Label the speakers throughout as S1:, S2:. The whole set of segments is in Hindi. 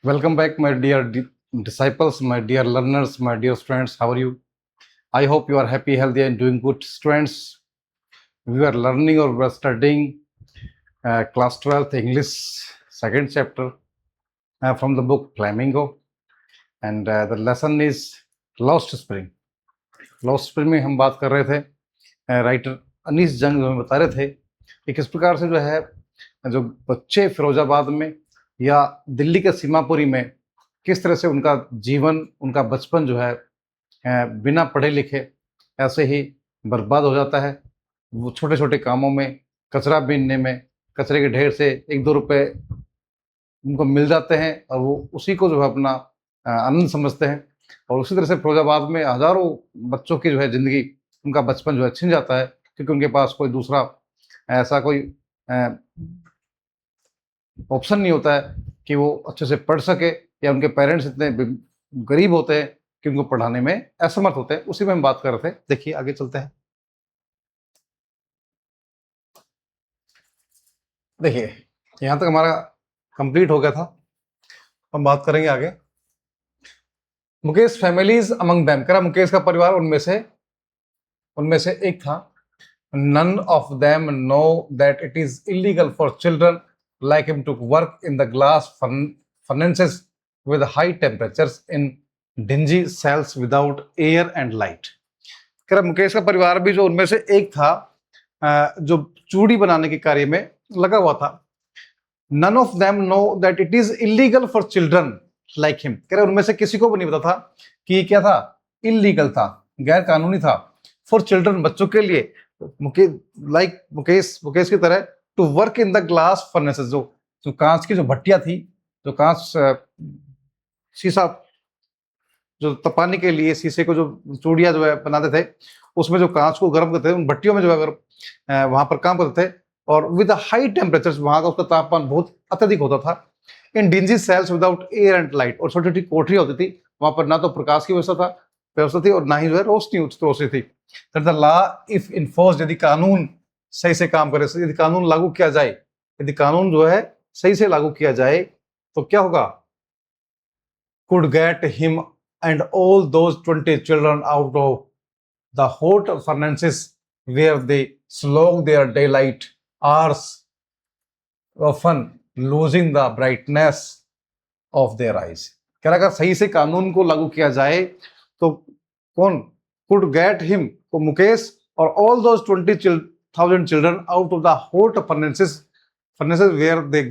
S1: Welcome back, my dear disciples, my dear learners, my dear students. How are you? I hope you are happy, healthy, and doing good. Students, we are learning or we are studying class 12th English, second chapter from the book Flamingo. And the lesson is Lost Spring. Lost Spring में हम बात कर रहे थे, राइटर अनीस जंग हमें बता रहे थे कि किस प्रकार से जो है जो बच्चे फिरोजाबाद में या दिल्ली के सीमापुरी में किस तरह से उनका जीवन, उनका बचपन जो है बिना पढ़े लिखे ऐसे ही बर्बाद हो जाता है। वो छोटे छोटे कामों में, कचरा बीनने में, कचरे के ढेर से 1-2 रुपए उनको मिल जाते हैं और वो उसी को जो है अपना आनंद समझते हैं। और उसी तरह से फिरोजाबाद में हज़ारों बच्चों की जो है ज़िंदगी, उनका बचपन जो है छिन जाता है, क्योंकि उनके पास कोई दूसरा ऐसा कोई ऑप्शन नहीं होता है कि वो अच्छे से पढ़ सके, या उनके पेरेंट्स इतने गरीब होते हैं कि उनको पढ़ाने में असमर्थ होते हैं। उसी में हम बात कर रहे थे। देखिए आगे चलते हैं। देखिए यहाँ तक हमारा कंप्लीट हो गया था, हम बात करेंगे आगे। मुकेश फैमिलीज अमंग देम, कह रहा मुकेश का परिवार उनमें से एक था। None of them know that it is illegal for children like him to work in the glass furnaces with high temperatures in dingy cells without air and light. कह रहा मुकेश का परिवार भी जो उनमें से एक था, जो चूड़ी बनाने के कार्य में लगा हुआ था। None of them know that it is illegal for children like him. कह रहा उनमें से किसी को भी नहीं पता था कि ये क्या था, इलीगल था, गैर कानूनी था। फॉर चिल्ड्रन, बच्चों के लिए, मुकेश की तरह, to work in the glass furnaces, जो कांच की जो भट्टियां थी, जो कांच शीशा जो तपाने के लिए शीशे को जो चूड़ियां जो है बनाते थे, उसमें जो कांच को गर्म करते थे, उन भट्टियों में जो है अगर वहां पर काम करते थे, और विद हाई टेम्परेचर, वहां का उसका तापमान बहुत अत्यधिक होता था। In dingy cells without air and light, और छोटी छोटी कोठरियां होती थी, वहां पर ना तो प्रकाश की व्यवस्था थी और ना ही जो है रोशनी थी। द लॉ इफ इन्फोर्स्ड, यदि कानून सही से काम करे, यदि कानून लागू किया जाए, यदि कानून जो है सही से लागू किया जाए, तो क्या होगा, could get him and all those 20 children out of the hot furnaces where they slog their daylight hours, often losing the brightness of their eyes. कह रहा अगर सही से कानून को लागू किया जाए तो कौन, could get him, तो मुकेश, और all those 20,000 children out of the hot furnaces where they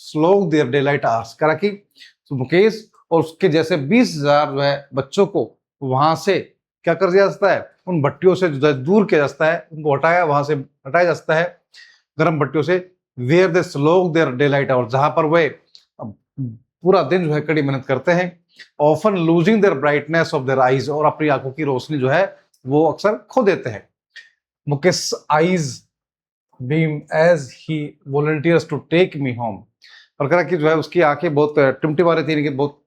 S1: slog their daylight hours। कह रहा कि तो मुकेश और उसके जैसे 20,000 जो है बच्चों को वहां से क्या कर दिया जाता है, उन भट्टियों से दूर किया जाता है, उनको वहां से हटाया जाता है गर्म भट्टियों से। where they slog their daylight hours, जहां पर वे पूरा दिन जो है कड़ी मेहनत करते हैं। Often losing their brightness of their eyes, और अपनी आंखों की रोशनी जो है वो अक्सर खो देते हैं। Mukesh eyes beam as he volunteers to take me home, और कह रहा कि जो है उसकी आंखें बहुत टिमटिमा रही थी, बहुत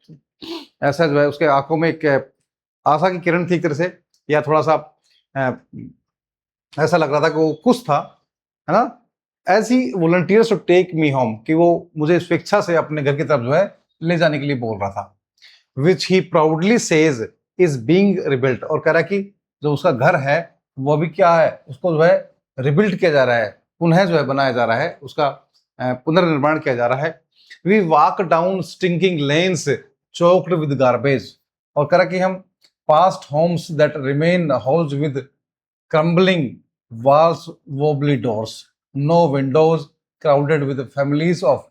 S1: ऐसा जो है उसके आंखों में एक आशा की किरण थी एक तरह से, या थोड़ा सा ऐसा लग रहा था कि वो कुछ था, है ना। As he volunteers to take me home, कि वो मुझे स्वेच्छा से अपने घर की तरफ जो है ले जाने के लिए बोल रहा था। Which he proudly says is being rebuilt, और कह रहा कि जो उसका घर है वो अभी क्या है, उसको जो है रिबिल्ट किया जा रहा है, पुनः जो है बनाया जा रहा है, उसका पुनर्निर्माण किया जा रहा है। We walk down stinking lanes choked with garbage, और कह रहा कि हम past homes that remain housed with crumbling walls, wobbly doors, no windows, crowded with families of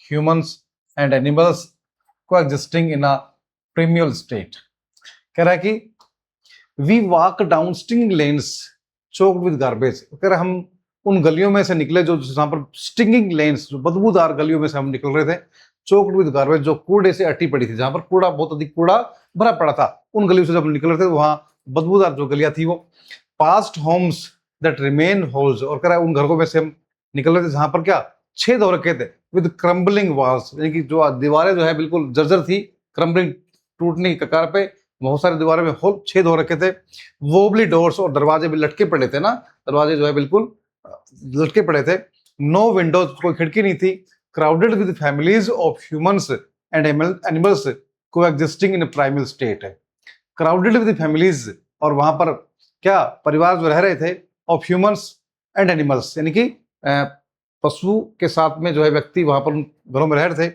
S1: humans and animals coexisting in a primeval state। कह रहा है कि we walk down stinging lanes choked with garbage, कह रहा हम उन गलियों में से निकले जो जहां पर stinging lanes, जो बदबूदार गलियों में से हम निकल रहे थे, choked with garbage, जो कूड़े से अटी पड़ी थी, जहां पर कूड़ा, बहुत अधिक कूड़ा भरा पड़ा था, उन गलियों से जब निकल रहे थे वहां बदबूदार जो गलियां थी वो। Past homes that remain holes, और कह रहा है उन घरों में से हम निकल रहे थे जहां पर क्या छेद हो रखे थे, विद क्रम्बलिंग वॉल्स, यानी कि जो दीवारें जो है बिल्कुल जर्जर थी, क्रम्बलिंग, टूटने की कगार पे, बहुत सारी दीवारों में होल छेद हो रखे थे। वोबली डोर्स, और दरवाजे भी लटके पड़े थे ना, दरवाजे जो है बिल्कुल लटके पड़े थे। नो विंडोज, कोई खिड़की नहीं थी। Crowded with families of humans and animals को एग्जिस्टिंग इन प्राइमल स्टेट है, क्राउडेड विद फैमिलीज, और वहां पर क्या परिवार जो रह रहे थे ऑफ ह्यूमंस एंड एनिमल्स, यानी कि पशु के साथ में जो है व्यक्ति वहां पर घरों में रह रहे थे,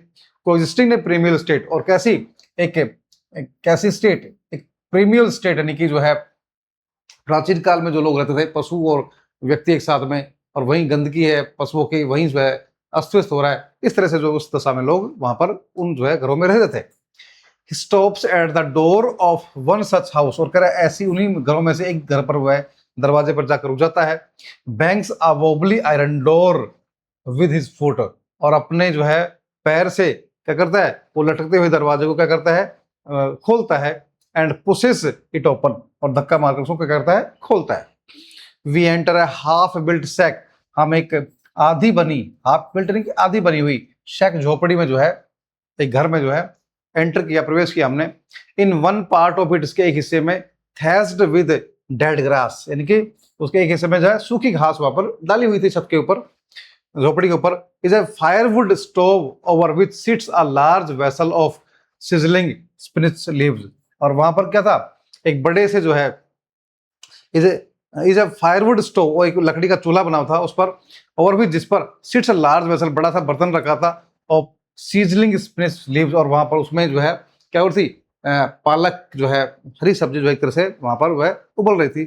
S1: को एग्जिस्टिंग इन प्रीमियल स्टेट, और कैसी एक कैसी स्टेट, एक प्रीमियल स्टेट, यानी कि जो है प्राचीन काल में जो लोग रहते थे पशु और व्यक्ति एक साथ में, और वहीं गंदगी है पशुओं की, वहीं जो है अस्त व्यस्त हो रहा है, इस तरह से जो उस दशा में लोग वहां पर उन जो है घरों में रहते थे। Stops at the door of one such house, और कह रहा है ऐसी उन्हीं घरों में से एक घर पर वह दरवाजे पर जाकर रुक जाता है। Bangs a wobbly iron door with his foot, और अपने जो है पैर से क्या करता है, वो लटकते हुए दरवाजे को क्या करता है, खोलता है। एंड पुशेस इट ओपन, और धक्का मारकर उसको क्या करता है, खोलता है। We enter a half built shack, हम एक आधी बनी, हाफ बिल्ट नहीं, आधी बनी हुई शैक, झोपड़ी में जो है, एक घर में जो है एंटर किया, प्रवेश किया हमने। In one part of it, इसके एक हिस्से में, थैस्ड विद डेड ग्रास, यानी कि उसके एक हिस्से में जो है सूखी घास वहां पर डाली हुई थी छत के ऊपर, झोपड़ी के ऊपर। Is a firewood stove over which sits a large vessel of sizzling spinach leaves, और वहां पर क्या था, एक बड़े से जो है इज ए फायरवुड स्टोव, वो एक लकड़ी का चूल्हा बना था उस पर, और भी जिस पर सिट्स अ लार्ज वेसल, बड़ा सा बर्तन रखा था, और सीजलिंग स्पिनिच लीव्स, और वहां पर उसमें जो है क्या हो रही थी, पालक जो है, हरी सब्जी जो एक तरह से वहां पर वह उबल रही थी।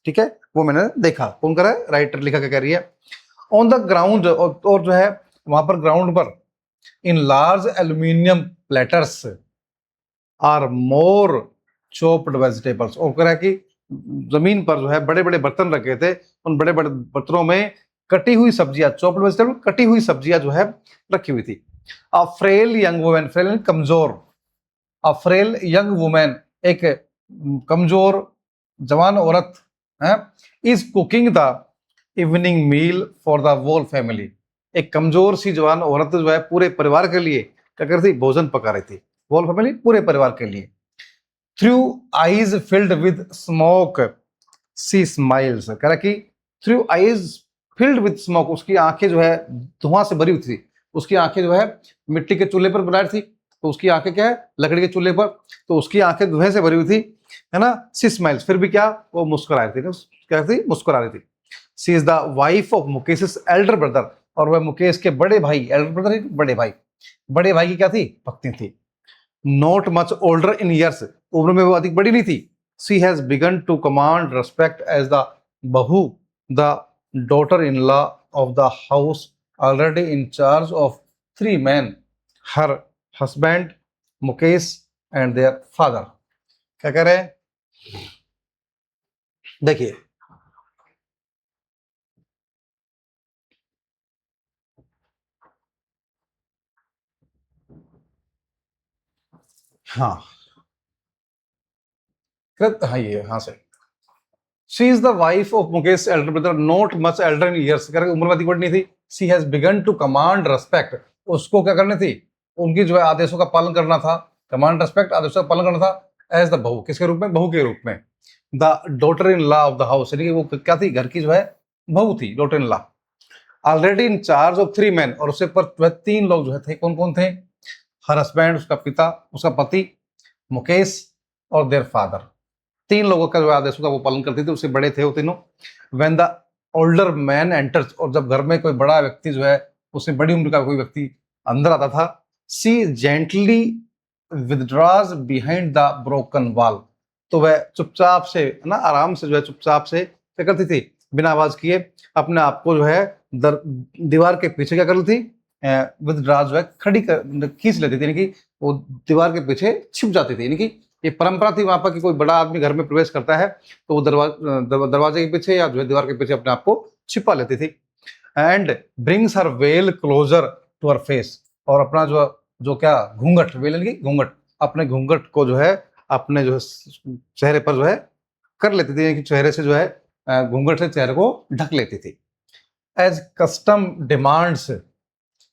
S1: ठीक है, वो मैंने देखा। कौन कर रहा है, राइटर लिखा क्या कह रही है। ऑन द ग्राउंड, और जो है वहां पर ग्राउंड पर, in large aluminium platters are more chopped vegetables, और कह रहा है कि जमीन पर जो है बड़े बड़े बर्तन रखे थे, उन बड़े बड़े बर्तनों में कटी हुई सब्जियां, चॉप्ड वेजिटेबल, कटी हुई सब्जियां जो है रखी हुई थी। अ फ्रेल यंग वुमेन, फ्रेल कमजोर, अ फ्रेल यंग वुमेन, एक कमजोर जवान औरत है, is cooking the evening meal for the whole family, एक कमजोर सी जवान औरत जो है पूरे परिवार के लिए क्या कर रही थी, भोजन पका रही थी, होल फैमिली, पूरे परिवार के लिए। Through eyes filled with smoke she smiles, कह रहा कि through eyes filled with smoke, उसकी आंखें जो है धुआं से भरी हुई थी, उसकी आंखें जो है मिट्टी के चूल्हे पर बना रही थी, तो उसकी आंखें क्या है, लकड़ी के चूल्हे पर, तो उसकी आंखें धुएं से भरी हुई थी, है ना। सी स्माइल्स, फिर भी क्या, वो मुस्कुरा रही थी, क्या थी, मुस्कुरा रही थी। She is the wife of Mukesh elder brother, और वह मुकेश के बड़े भाई, एल्डर ब्रदर बड़े भाई की क्या थी, पत्नी थी। Not much older in years, उम्र में वो अधिक बड़ी नहीं थी। She has begun to command respect as the bahu, the daughter in law of the house, already in charge of 3 men, her husband, Mukesh and their father. क्या कह रहे हैं, देखिए, हाँ हाँ, ये हाँ से, she is the wife of Mukesh elder brother, not much elder in years, उम्र में अधिक बड़ी नहीं थी। She has begun to command respect, उसको क्या करनी थी, उनकी जो है आदेशों का पालन करना था, कमांड रेस्पेक्ट, आदेशों का पालन करना था। एज द बहू, किसके रूप में, बहू के रूप में। The daughter in law of the house, यानी कि वो क्या थी, घर की जो है बहू थी, daughter in law. Already in charge of 3 men, और उससे पर 3 लोग जो है थे, कौन कौन थे, हर हस्बैंड, उसका पिता, उसका पति मुकेश, और देयर फादर, 3 लोगों का जो आदेशों का वो पालन करती थी, उससे बड़े थे वो तीनों। When the older man enters, और जब घर में कोई बड़ा व्यक्ति जो है, उससे बड़ी उम्र का कोई व्यक्ति अंदर आता था, she gently withdraws behind the broken wall, तो वह चुपचाप से ना, आराम से जो है चुपचाप से क्या करती थी, बिना आवाज किए अपने आप को जो है दीवार के पीछे क्या कर लेती, विदड्रॉज जो है खड़ी खींच लेती थी, यानी कि वो दीवार के पीछे छिप जाती थी। यानी कि ये परंपरा थी वहां पर कि कोई बड़ा आदमी घर में प्रवेश करता है तो वो दरवाजे के पीछे या जो है दीवार के पीछे अपने आप को छिपा लेती थी। And brings her veil closer to her face, और अपना जो जो क्या घूंघट, वेल यानी कि घूंघट, अपने घूंघट को जो है अपने जो है चेहरे पर जो है कर लेती थी, यानी कि चेहरे से जो है घूंघट से चेहरे को ढक लेती थी। एज कस्टम डिमांड्स,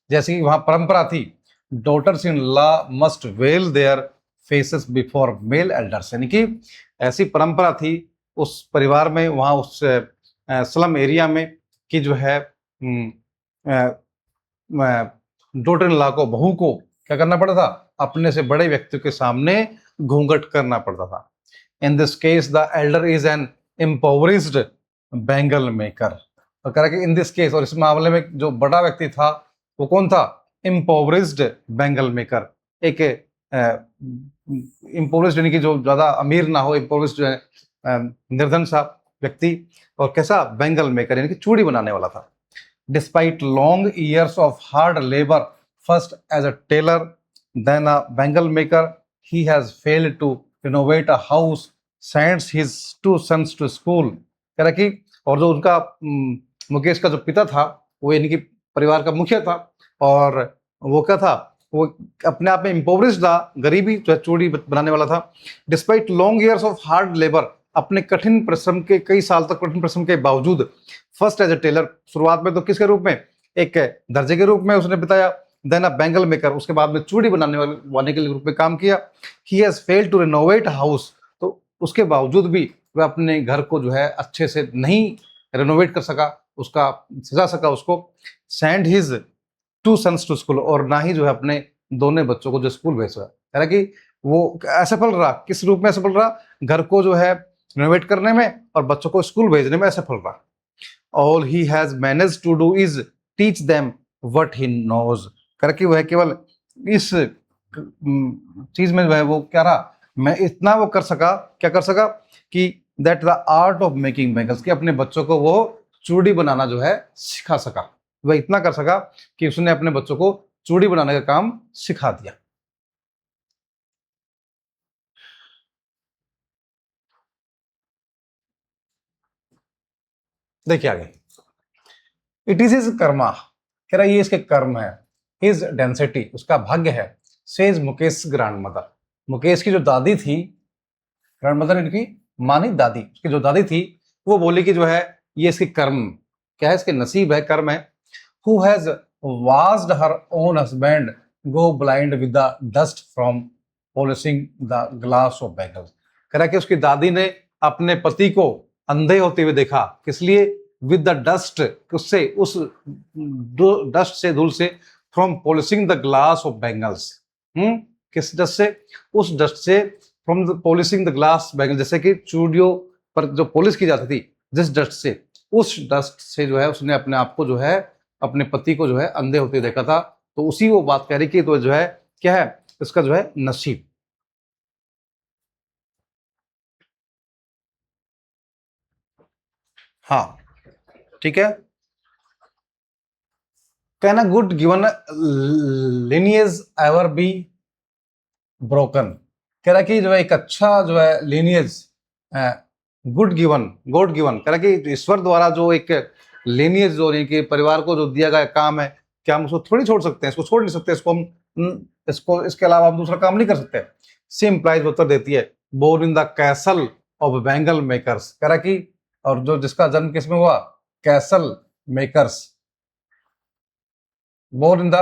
S1: जैसे कि वहां परंपरा थी, daughters in law must veil their faces before male elders, यानी कि ऐसी परंपरा थी उस परिवार में, वहां उस स्लम एरिया में, कि जो है डॉटर इन लॉ को, बहू को क्या करना पड़ता था, अपने से बड़े व्यक्ति के सामने घूंघट करना पड़ता था। In this case the elder is an impoverished bangle maker. तो कह रहा कि इन दिस केस, और इस मामले में जो बड़ा व्यक्ति था वो कौन था, इम्पोवरिज्ड बैंगल मेकर। एक इम्पोवरिज्ड यानी कि जो ज्यादा अमीर ना हो, इम्पोवरिज्ड जो है निर्धन सा व्यक्ति, और कैसा, बैंगल मेकर यानी कि चूड़ी बनाने वाला था। Despite long years of hard labour, first as a tailor then a bangle maker, he has failed to renovate a house, sends his 2 sons to school. कह रहा कि, और जो उनका मुकेश का जो पिता था वो यानी कि परिवार का मुखिया था, और वो क्या था, वो अपने आप में इम्पोवरिज्ड था, गरीबी जो है चूड़ी बनाने वाला था। Despite long years of hard labour, अपने कठिन परिश्रम के, कई साल तक कठिन परिश्रम के बावजूद, फर्स्ट एज ए टेलर, शुरुआत में तो किसके रूप में, एक दर्जे के रूप में उसने बिताया, देन अ बैंगल मेकर, उसके बाद में चूड़ी बनाने वाले के रूप में काम किया। He has failed to renovate house, तो उसके बावजूद भी वह अपने घर को जो है अच्छे से नहीं रिनोवेट कर सका, उसका सजा सका उसको। Send his 2 sons to school, और ना ही जो है अपने दोनों बच्चों को जो स्कूल भेजा। कह रहा कि वो असफल रहा, किस रूप में असफल रहा, घर को जो है रिनोवेट करने में और बच्चों को स्कूल भेजने में असफल रहा। All he has manage to do is teach them what he knows. कह रहा कि वह केवल इस चीज में जो है वो क्या रहा, मैं इतना वो कर सका, क्या कर सका कि that the art of making bangles, कि अपने बच्चों को वो चूड़ी बनाना जो है सिखा सका। वह इतना कर सका कि उसने अपने बच्चों को चूड़ी बनाने का काम सिखा दिया। देखिए आगे, इट इज हिज कर्मा, कह रहा ये इसके कर्म है। हिज डेंसिटी, उसका भाग्य है। Says Mukesh grand mother, Mukesh की जो दादी थी, ग्रैंड मदर इनकी मानी दादी, उसकी जो दादी थी वो बोली कि जो है ये इसकी कर्म, क्या है, इसके नसीब है, कर्म है। Who has washed her own husband go blind with the dust from polishing the glass of bangles. कह रहा कि उसकी दादी ने अपने पति को अंधे होते हुए देखा, किस लिए, विद द डस्ट, उससे, उस डस्ट से, धूल से, from polishing the glass of bangles. किस डस्ट से, उस डस्ट से, from polishing the glass bangle, जैसे कि चूड़ियों पर जो पॉलिश की जाती थी, जिस डस्ट से, उस डस्ट से जो है उसने अपने आप को जो है, अपने पति को जो है अंधे होते देखा था। तो उसी वो बात कह रही कि तो जो है क्या है, इसका जो है नसीब। हाँ, ठीक है। Can a good given lineage ever be broken. कह रहा कि जो है एक अच्छा जो है lineage, good given, God given, कह रहा कि ईश्वर द्वारा जो एक लिनियज जो कि परिवार को जो दिया गया काम है, क्या हम उसको थोड़ी छोड़ सकते हैं, इसको छोड़ नहीं सकते, इसको हम इसको इसके अलावा हम दूसरा काम नहीं कर सकते। सेम प्राइज उत्तर देती है, born in the caste of bangle makers. कह रहा कि, और जो जिसका जन्म किसमें हुआ, caste makers, born in the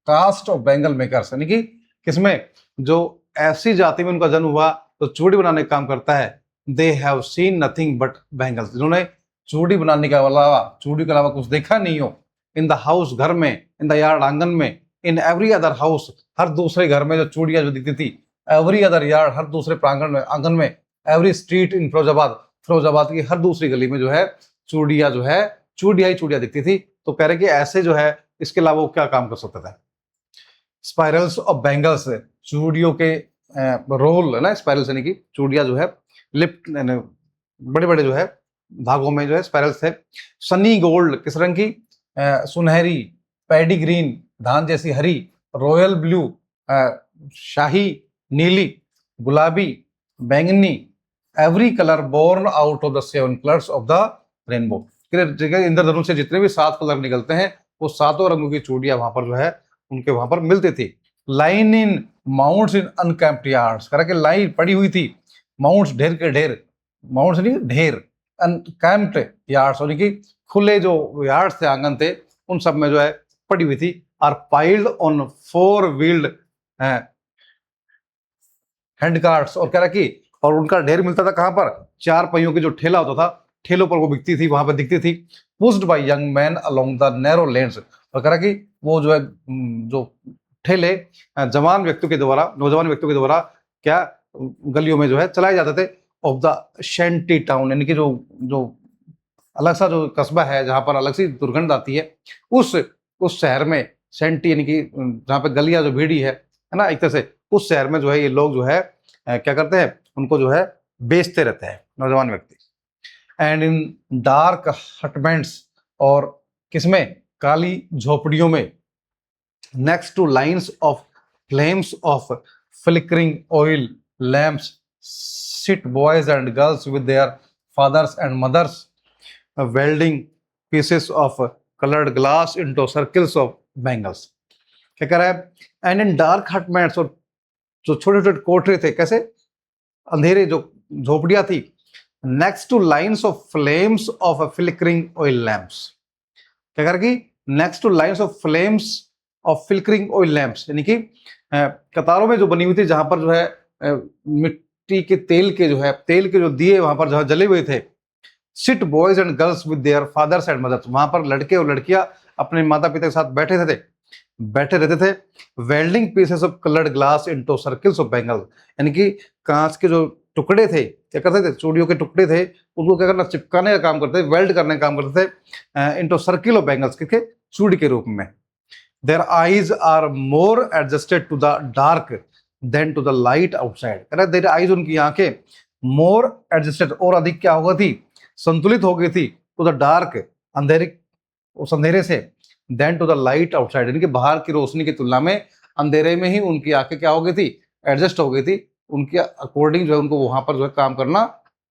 S1: caste of bangle makers, यानी कि किसमें, जो ऐसी जाति में उनका जन्म हुआ तो चूड़ी बनाने का काम करता है। They have seen nothing but bangles, जिन्होंने चूड़ी बनाने के अलावा, चूड़ी के अलावा कुछ देखा नहीं हो। इन द हाउस, घर में, इन द यार्ड, आंगन में, इन एवरी अदर हाउस, हर दूसरे घर में जो चूड़ियां जो दिखती थी, एवरी अदर यार्ड, हर दूसरे प्रांगण में, आंगन में, every street in Firozabad, Firozabad की हर दूसरी गली में जो है चूड़ियां जो है, चूड़ियां ही चूड़ियां दिखती थी। तो कह रहे कि ऐसे जो है, इसके अलावा वो क्या काम कर सकता था। स्पाइरल्स ऑफ बैंगल्स, चूड़ियों के रोल है ना, स्पाइरल्स यानी कि चूड़ियां जो है लिप्ट, बड़े बड़े जो है धागों में जो है स्पाइरल्स थे। सनी गोल्ड, किस रंग की, सुनहरी, पैडी ग्रीन, धान जैसी हरी, रॉयल ब्लू, शाही नीली, गुलाबी, बैंगनी, every colour born out of the 7 colours of the rainbow. इंद्रधनुष से जितने भी 7 कलर निकलते हैं, वो सातों रंगों की चूड़ियां वहां पर जो है उनके वहां पर मिलती थी। Lying in mounds in unkempt yards, कह रहा कि लाइन पड़ी हुई थी, माउंट्स ढेर के ढेर, माउंट्स नहीं ढेर, अनकैम्प्ड यार्ड्स यानी कि खुले जो यार्ड्स थे, आंगन थे, उन सब में जो है पड़ी हुई थी। Are piled on 4 wheeled hand carts, और कह रहा कि, और उनका ढेर मिलता था कहां पर, 4 पहियों की जो ठेला होता था, ठेलों पर वो बिकती थी, वहां पर दिखती थी। Pushed by young man along the narrow lanes, और कह रहा कि वो जो है जो ठेले जवान व्यक्तियों के द्वारा, नौजवान व्यक्तियों के द्वारा क्या गलियों में जो है चलाए जाते थे ऑफ द शेंटी टाउन, यानी कि जो जो अलग सा जो कस्बा है जहाँ पर अलग सी दुर्गंध आती है, उस शहर में शेंटी यानी कि जहाँ पे गलियां जो भीड़ी है ना, एक तरह से उस शहर में जो है ये लोग जो है क्या करते हैं, उनको जो है बेचते रहते हैं नौजवान व्यक्ति। एंड इन डार्क हटमेंट्स, और किसमें, काली झोपड़ियों में, next two lines of flames of flickering oil lamps sit boys and girls with their fathers and mothers welding pieces of colored glass into circles of bangles। क्या कह रहा है, एंड इन डार्क हटमेट्स, और जो छोटे छोटे कोठरे थे, कैसे अंधेरे जो झोपड़ियां थी, next two lines of flames of flickering oil lamps. क्या कर रही, next two lines of flames of flickering oil lamps, यानी कि कतारों में जो बनी हुई थी जहां पर जो है मिट्टी के तेल के जो दिए वहां पर जहां जले हुए थे। Sit boys and girls with their fathers and mothers, वहां पर लड़के और लड़कियां अपने माता पिता के साथ बैठे रहते थे। Welding pieces of coloured glass into circles of bangle, यानी कि कांच के जो टुकड़े थे, क्या करते थे, चूड़ियों के टुकड़े थे, उनको क्या करना, चिपकाने का काम करते थे, वेल्ड करने का काम करते थे इनटू सर्किल ऑफ बैंगल्स, के चूड़ी के रूप में। Their eyes are more adjusted to the dark than to the light outside, कह रहा देयर आईज, उनकी आंखें मोर एडजस्टेड, और अधिक क्या हो गई थी, संतुलित हो गई थी, टू द डार्क, अंधेरे, उस अंधेरे से, than to the light outside, यानी कि बाहर की रोशनी की तुलना में अंधेरे में ही उनकी आंखें क्या हो गई थी, एडजस्ट हो गई थी, उनके अकॉर्डिंग जो है उनको वहां पर जो है काम करना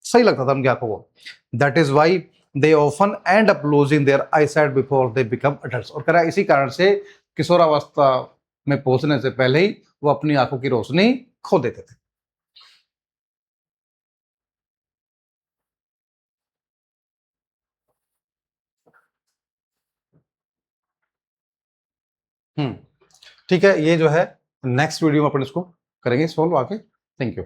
S1: सही लगता था उनकी आंखों को। That is why they often and up losing their eyesight before they become adults, और कह रहा है इसी कारण से किशोरावस्था में पहुंचने से पहले ही वो अपनी आंखों की रोशनी खो देते थे। ठीक है, ये जो है नेक्स्ट वीडियो में अपन इसको करेंगे सॉल्व आके। Thank you.